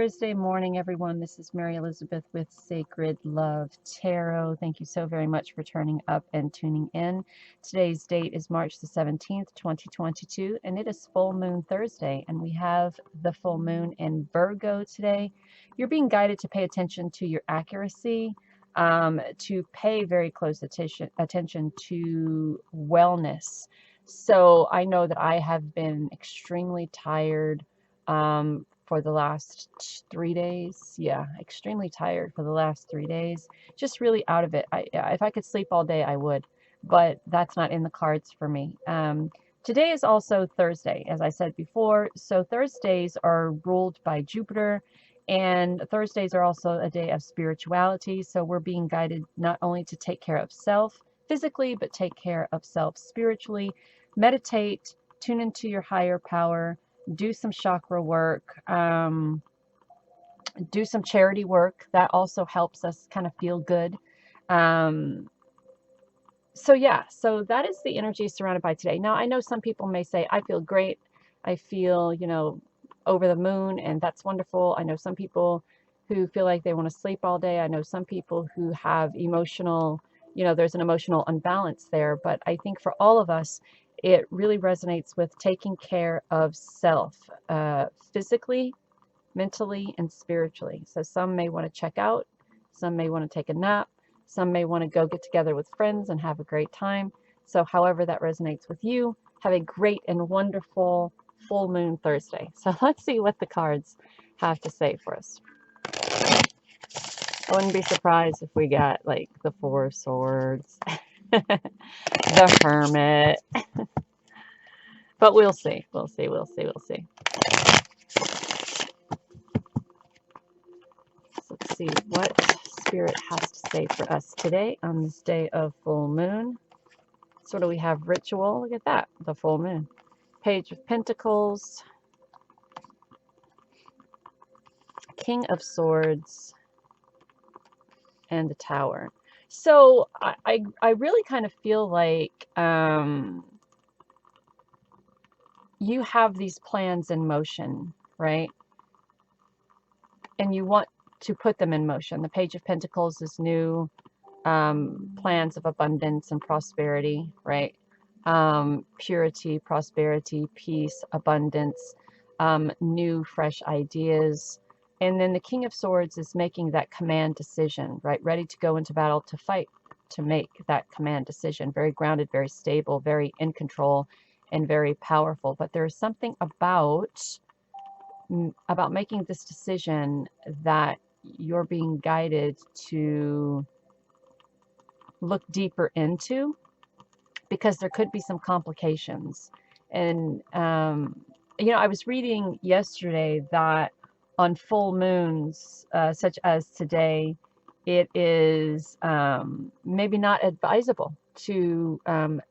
Thursday morning, everyone. This is Mary Elizabeth with Sacred Love Tarot. Thank you so very much for turning up and tuning in. Today's date is March the 17th, 2022, and it is Full Moon Thursday, and we have the full moon in Virgo today. You're being guided to pay attention to your accuracy, to pay very close attention to wellness. So I know that I have been extremely tired for the last 3 days. Yeah, extremely tired for the last 3 days. Just really out of it. If I could sleep all day, I would, but that's not in the cards for me. Today is also Thursday, as I said before. So Thursdays are ruled by Jupiter, and Thursdays are also a day of spirituality. So we're being guided not only to take care of self physically, but take care of self spiritually. Meditate, tune into your higher power, do some chakra work, do some charity work. That also helps us kind of feel good. So yeah, so that is the energy surrounded by today. Now, I know some people may say, I feel great. I feel, over the moon, and that's wonderful. I know some people who feel like they want to sleep all day. I know some people who have emotional, there's an emotional unbalance there. But I think for all of us, it really resonates with taking care of self, physically, mentally, and spiritually. So some may want to check out, some may want to take a nap, some may want to go get together with friends and have a great time. So however that resonates with you, have a great and wonderful full moon Thursday. So let's see what the cards have to say for us. I wouldn't be surprised if we got like the Four of Swords, the Hermit, but we'll see. We'll see. So let's see what Spirit has to say for us today on this day of full moon. So what do we have? Ritual. Look at that. The full moon. Page of Pentacles. King of Swords. And the Tower. So I really kind of feel like you have these plans in motion, right? And you want to put them in motion. The Page of Pentacles is new plans of abundance and prosperity, right? Purity, prosperity, peace, abundance, new, fresh ideas. And then the King of Swords is making that command decision, right? Ready to go into battle, to fight, to make that command decision. Very grounded, very stable, very in control, and very powerful. But there is something about making this decision that you're being guided to look deeper into, because there could be some complications. And, I was reading yesterday that on full moons, such as today, it is maybe not advisable to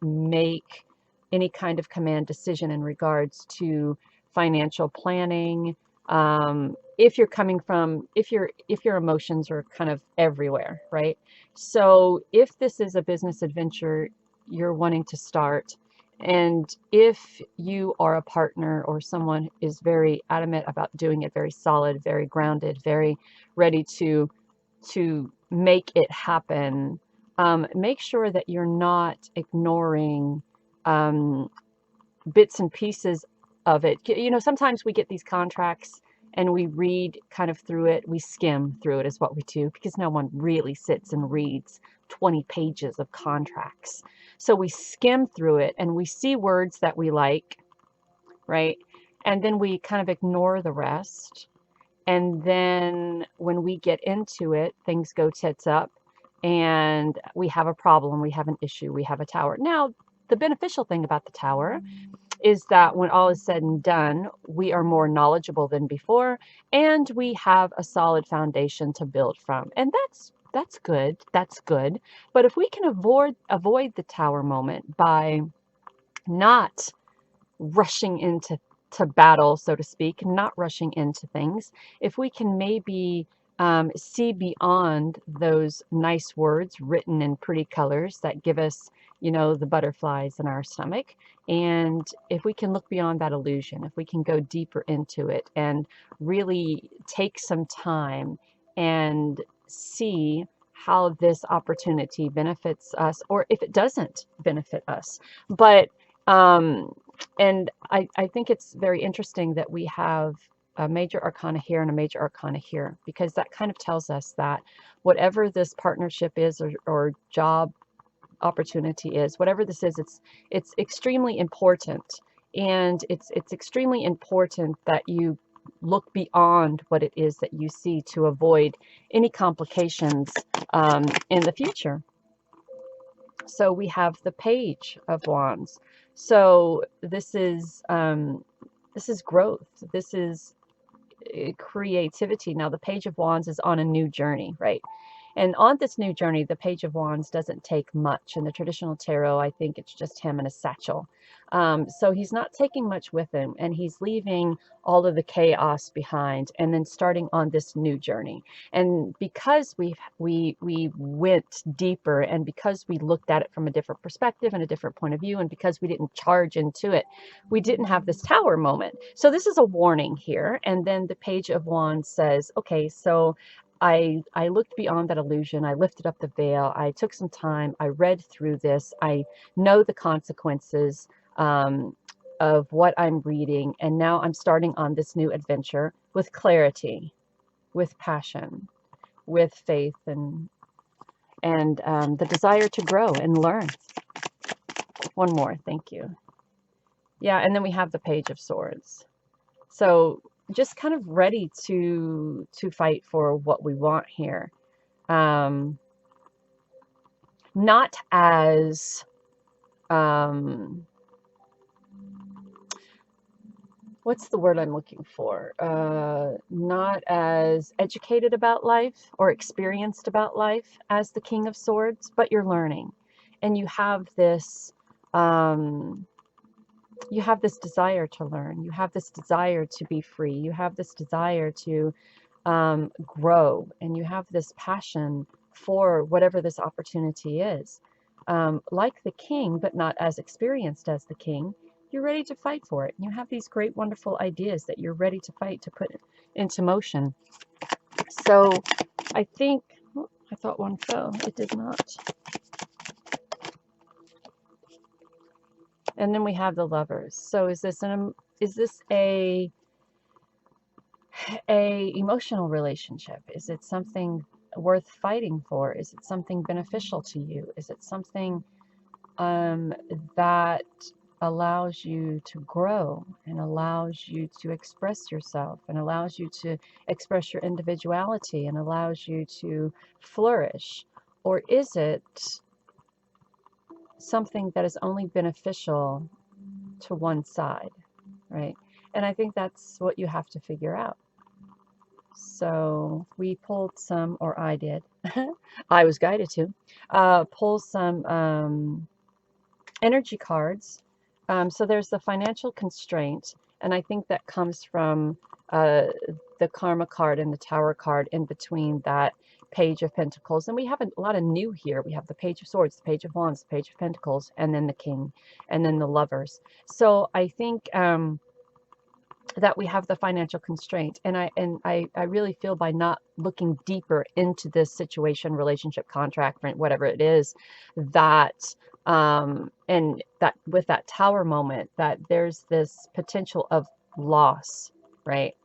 make any kind of command decision in regards to financial planning. If you're coming from, if your emotions are kind of everywhere, right? So if this is a business adventure you're wanting to start, and if you are a partner or someone is very adamant about doing it, very solid, very grounded, very ready to make it happen, make sure that you're not ignoring bits and pieces of it. Sometimes we get these contracts and we read kind of through it. We skim through it is what we do, because no one really sits and reads 20 pages of contracts. So we skim through it and we see words that we like, right? And then we kind of ignore the rest. And then when we get into it, things go tits up and we have a problem, we have an issue, we have a tower. Now, the beneficial thing about the Tower is that when all is said and done, we are more knowledgeable than before, and we have a solid foundation to build from. And that's good. That's good. But if we can avoid the Tower moment by not rushing into battle, so to speak, not rushing into things, if we can maybe see beyond those nice words written in pretty colors that give us, you know, the butterflies in our stomach. And if we can look beyond that illusion, if we can go deeper into it and really take some time and see how this opportunity benefits us, or if it doesn't benefit us. But and I think it's very interesting that we have a major arcana here and a major arcana here, because that kind of tells us that whatever this partnership is, or job opportunity is, whatever this is, it's extremely important. And it's extremely important that you look beyond what it is that you see to avoid any complications in the future. So we have the Page of Wands. So this is growth. This is creativity. Now the Page of Wands is on a new journey, right? And on this new journey, the Page of Wands doesn't take much. In the traditional tarot, I think it's just him and a satchel. So he's not taking much with him, and he's leaving all of the chaos behind and then starting on this new journey. And because we went deeper, and because we looked at it from a different perspective and a different point of view, and because we didn't charge into it, we didn't have this Tower moment. So this is a warning here. And then the Page of Wands says, okay, so I looked beyond that illusion. I lifted up the veil. I took some time. I read through this. I know the consequences of what I'm reading. And now I'm starting on this new adventure with clarity, with passion, with faith, and the desire to grow and learn. One more. Thank you. Yeah, and then we have the Page of Swords. So just kind of ready to fight for what we want here. Not as what's the word I'm looking for? Not as educated about life or experienced about life as the King of Swords, but you're learning, and you have this desire to learn. You have this desire to be free. You have this desire to grow, and you have this passion for whatever this opportunity is. Like the King, but not as experienced as the King, you're ready to fight for it. You have these great, wonderful ideas that you're ready to fight, to put into motion. So I think, oh, I thought one fell. It did not. And then we have the Lovers. So is this a emotional relationship? Is it something worth fighting for? Is it something beneficial to you? Is it something that allows you to grow and allows you to express yourself and allows you to express your individuality and allows you to flourish? Or is it something that is only beneficial to one side, right? And I think that's what you have to figure out. So we pulled some, or I did, I was guided to pull some energy cards. So there's the financial constraint, and I think that comes from the Karma card and the Tower card in between that Page of Pentacles. And we have a lot of new here. We have the Page of Swords, the Page of Wands, the Page of Pentacles, and then the King, and then the Lovers. So I think that we have the financial constraint, and I really feel by not looking deeper into this situation, relationship, contract, whatever it is, that and that with that Tower moment, that there's this potential of loss, right?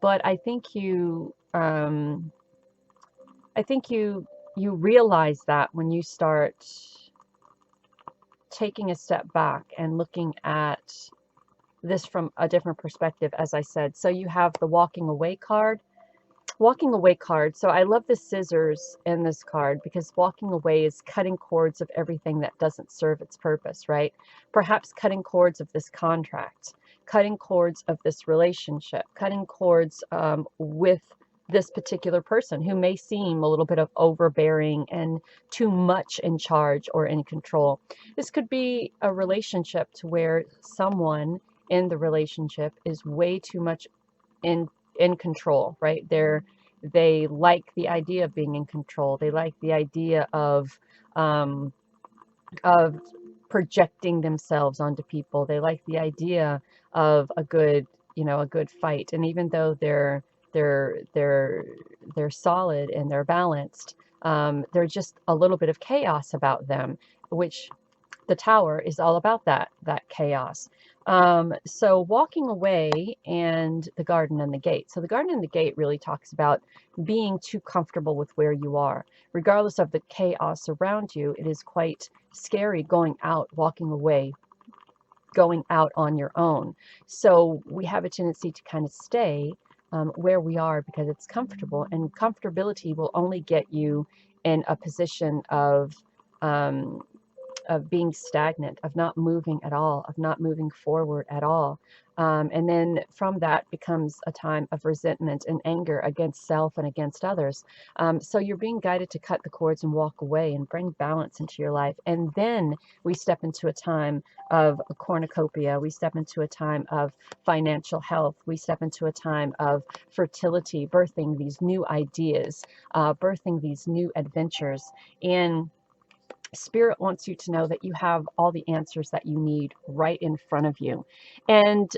But I think you realize that when you start taking a step back and looking at this from a different perspective, as I said. So you have the walking away card. Walking away card. So I love the scissors in this card, because walking away is cutting cords of everything that doesn't serve its purpose, right? Perhaps cutting cords of this contract, cutting cords of this relationship, cutting cords with this particular person who may seem a little bit of overbearing and too much in charge or in control. This could be a relationship to where someone in the relationship is way too much in control, right? They like the idea of being in control. They like the idea um, of projecting themselves onto people. They like the idea of a good, a good fight. And even though they're they're they're solid and they're balanced, there's just a little bit of chaos about them, which the tower is all about, that chaos. So walking away, and the garden and the gate. So the garden and the gate really talks about being too comfortable with where you are. Regardless of the chaos around you, it is quite scary going out, walking away, going out on your own. So we have a tendency to kind of stay where we are because it's comfortable, and comfortability will only get you in a position um, of being stagnant, of not moving at all, of not moving forward at all. And then from that becomes a time of resentment and anger against self and against others. So you're being guided to cut the cords and walk away and bring balance into your life. And then we step into a time of a cornucopia. We step into a time of financial health. We step into a time of fertility, birthing these new ideas, birthing these new adventures. And Spirit wants you to know that you have all the answers that you need right in front of you. And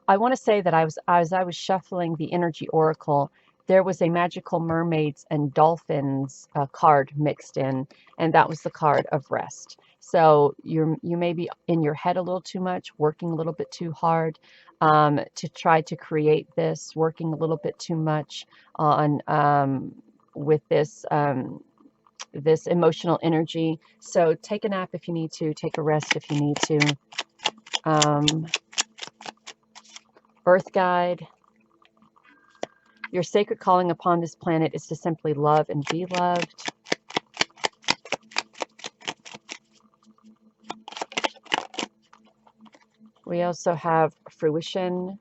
I want to say that as I was shuffling the energy oracle, there was a magical mermaids and dolphins card mixed in, and that was the card of rest. So you may be in your head a little too much, working a little bit too hard to try to create this, working a little bit too much on with this emotional energy. So take a nap if you need to, take a rest if you need to. Earth guide. Your sacred calling upon this planet is to simply love and be loved. We also have fruition.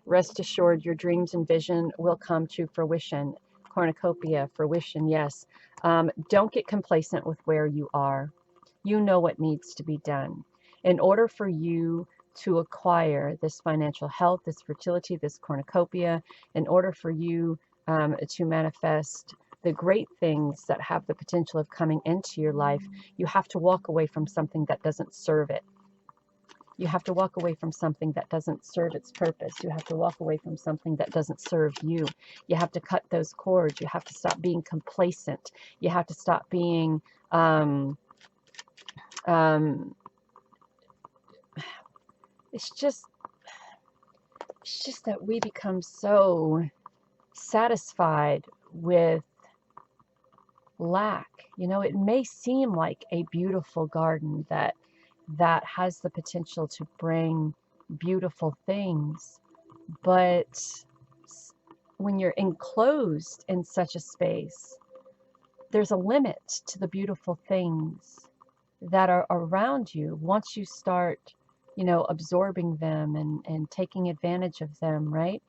Rest assured, your dreams and vision will come to fruition. Cornucopia, fruition, yes. Don't get complacent with where you are. You know what needs to be done. In order for you to acquire this financial health, this fertility, this cornucopia, in order for you to manifest the great things that have the potential of coming into your life, you have to walk away from something that doesn't serve it. You have to walk away from something that doesn't serve its purpose. You have to walk away from something that doesn't serve you. You have to cut those cords. You have to stop being complacent. You have to stop being it's just that we become so satisfied with lack. It may seem like a beautiful garden that has the potential to bring beautiful things, but when you're enclosed in such a space, there's a limit to the beautiful things that are around you once you start absorbing them and taking advantage of them, right?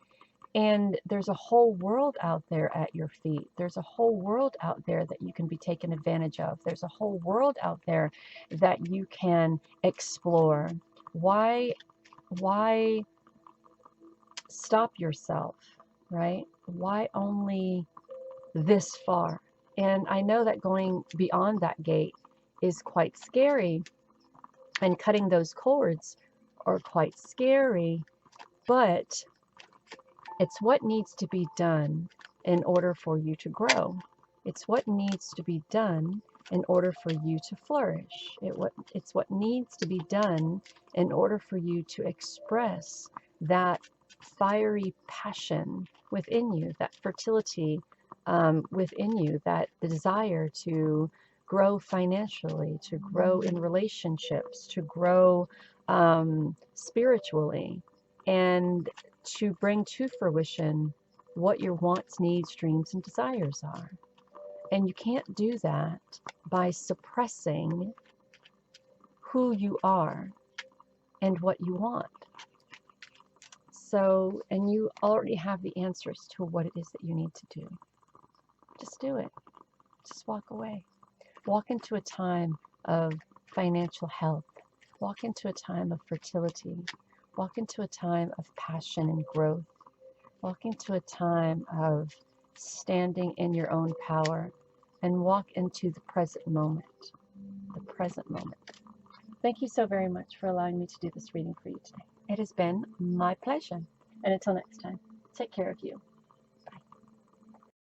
And there's a whole world out there at your feet. There's a whole world out there that you can be taken advantage of. There's a whole world out there that you can explore. Why stop yourself, right? Why only this far? And I know that going beyond that gate is quite scary, and cutting those cords are quite scary, but it's what needs to be done in order for you to grow. It's what needs to be done in order for you to flourish. It's what needs to be done in order for you to express that fiery passion within you, that fertility within you, that the desire to grow financially, to grow in relationships, to grow spiritually, and to bring to fruition what your wants, needs, dreams, and desires are. And you can't do that by suppressing who you are and what you want. So, and you already have the answers to what it is that you need to do. Just do it. Just walk away. Walk into a time of financial health. Walk into a time of fertility. Walk into a time of passion and growth. Walk into a time of standing in your own power, and walk into the present moment. The present moment. Thank you so very much for allowing me to do this reading for you today. It has been my pleasure. And until next time, take care of you.